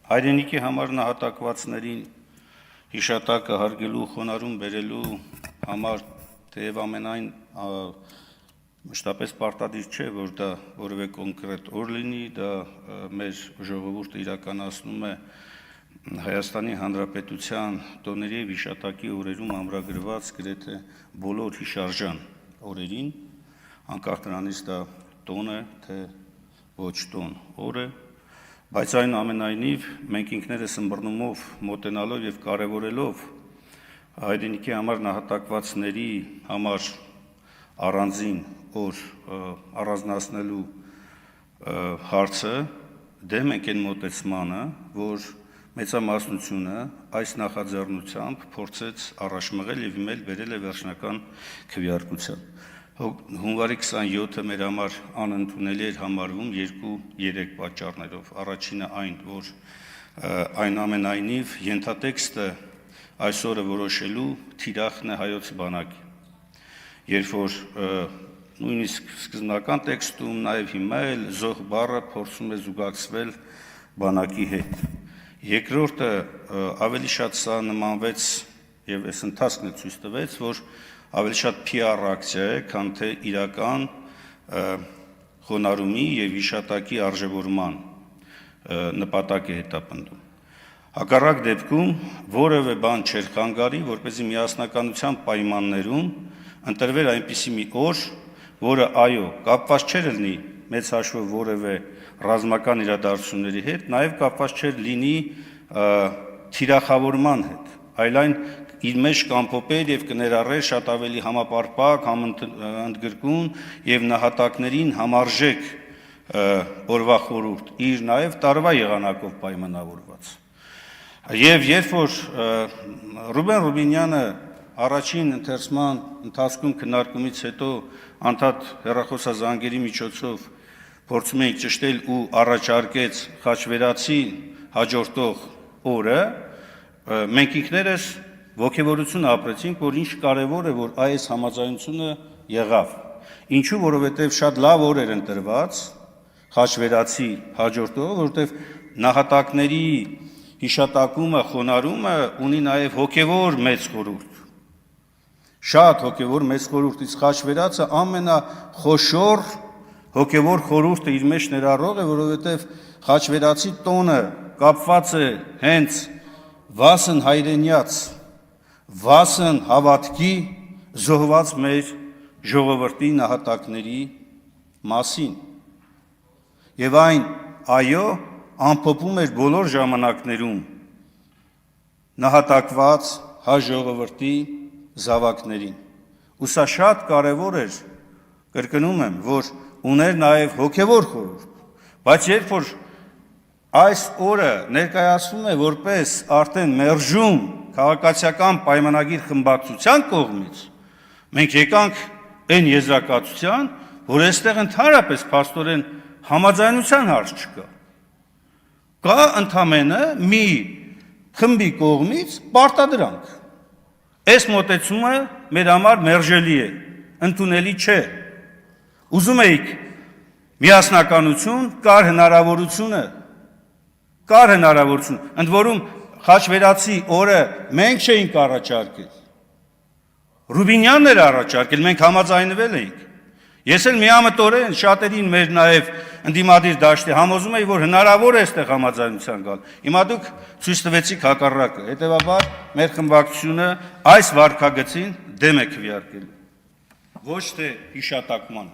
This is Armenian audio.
Հայրենիքի համար նահատակվածներին հիշատակը հարգելու, խոնարհում բերելու համար թեև ամենայն մշտապես պարտադիր չէ, որ դա որևէ կոնկրետ օր լինի, դա մեր ժողովուրդը իրականացնում է Հայաստանի Հանրապետության տոների և հիշատակի օրերում ամրագրված գրեթե բոլոր հիշարժան օրերին, անկախ նրանից դա տոն է, թե ոչ տոն օր է, բայց այնուամենայնիվ մենք ինքներս ըմբռնումով մոտենալով և կարևորելով հայրենիքի համար նահատակվածների համար առանձին օր առանձնացնելու հարցը դեմ ենք այն մոտեցմանը, որ մեծամասնությունը այս նախաձեռնությամբ փորձեց առաջ մղել և հիմա բերել է վերջնական քվեարկության։ Հունվարի 27-ը մեր համար անընդունելի էր համարվում 2-3 պատճառներով։ Առաջինը այն, որ այնուամենայնիվ ենթատեքստը այս օրը որոշելու թիրախն է հայոց բանակի, երբ որ նույնիսկ սկզբնական տեքստում, նաև հիմա էլ զոհ բառը փորձում է զուգակցվել բանակի հետ։ Երկրորդը ավելի շատ սա նմանվեց և այս ընթացքն է ցույց տվեց, որ ավելի շատ PR ակցիա է, քան թե իրական խոնարհումի և հիշատակի արժևորման նպատակ է հետապնդում։ Հակառակ դեպքում որևէ բան չէր խանգարի, որպեսզի միասնականության պայմաններում ընտրվեր այնպիսի մի օր, որը այո, կապված չէր լինի մեծ հաշվով որևէ ռազմական իրադարձությունների հետ, նաև կապված չէր լինի թիրախավորման հետ, այլ այն իր մեջ կամփոփեր և կներառեր շատ ավելի համապարփակ, համընդգրկուն և նահատակներին համարժեք օրվա խորհուրդ, իր նաև տարվա եղանակով պայմանավորված։ Եվ երբ որ Ռուբեն Ռուբինյանը առաջին ընթերցման ընթացքում քննարկումից հետո անդադ հեռախոսազանգերի միջոցով փորձում էինք ճշտել ու առաջարկեց խաչվերացի հաջորդող օրը, մենք ինքներս ոգևորություն ապրեցինք, որ ինչ կարևոր է, որ այս համաձայնությունը եղավ։ Ինչու, որովհետև շատ լավ օր էր ընտրված խաչվերացի հաջորդողը, որովհետև նահատակների հիշատակումը, խոնարհումը ունի նաև հոգևոր մեծ խորհուրդ, շատ հոգևոր մեծ խորհուրդ, իսկ խաչվերացը ամենախոշոր հոգևոր խորհուրդը իր մեջ ներառող է, որովհետև խաչվերացի տոնը կապված է հենց վասն հայրենյաց, վասն հավատքի զոհված մեր ժողովրդի նահատակների մասին։ Եվ այն, այո, ամփոփում էր բոլոր ժամանակներում նահատակված հայ ժողովրդի զավակներին։ Ու սա շատ կարևոր էր, կրկնում եմ, որ ուներ նաև հոգևոր խորհուրդ, բայց երբ որ այս օրը ներկայացվում է որպես արդեն մերժում քաղաքացիական պայմանագիր խմբակցության կողմից, մենք եկանք այն եզրակացության, որ այստեղ ընդհանրապես փաստորեն համաձայնության հարց չկա։ Կա ընդամենը մի խմբի կողմից պարտադրանք։ Այս մոտեցումը մեր համար մերժելի է, ընդունելի չէ։ Ուզում էիք միասնականություն, կար հնարավորություն, ընդ որում խաչվերացի օրը մենք չէինք առաջարկել, Ռուբինյանն էր առաջարկել, մենք համաձայնվել էինք։ Ես էլ միամտորեն շատերին մեր նաև ընդդիմադիր դաշտի համոզում էի, որ հնարավոր է այստեղ համաձայնության գալ։ Հիմա դուք ցույց տվեցիք հակառակը, հետևաբար մեր խմբակցությունը այս վարքագծին դեմ է քվեարկելու, ոչ թե հիշատակման։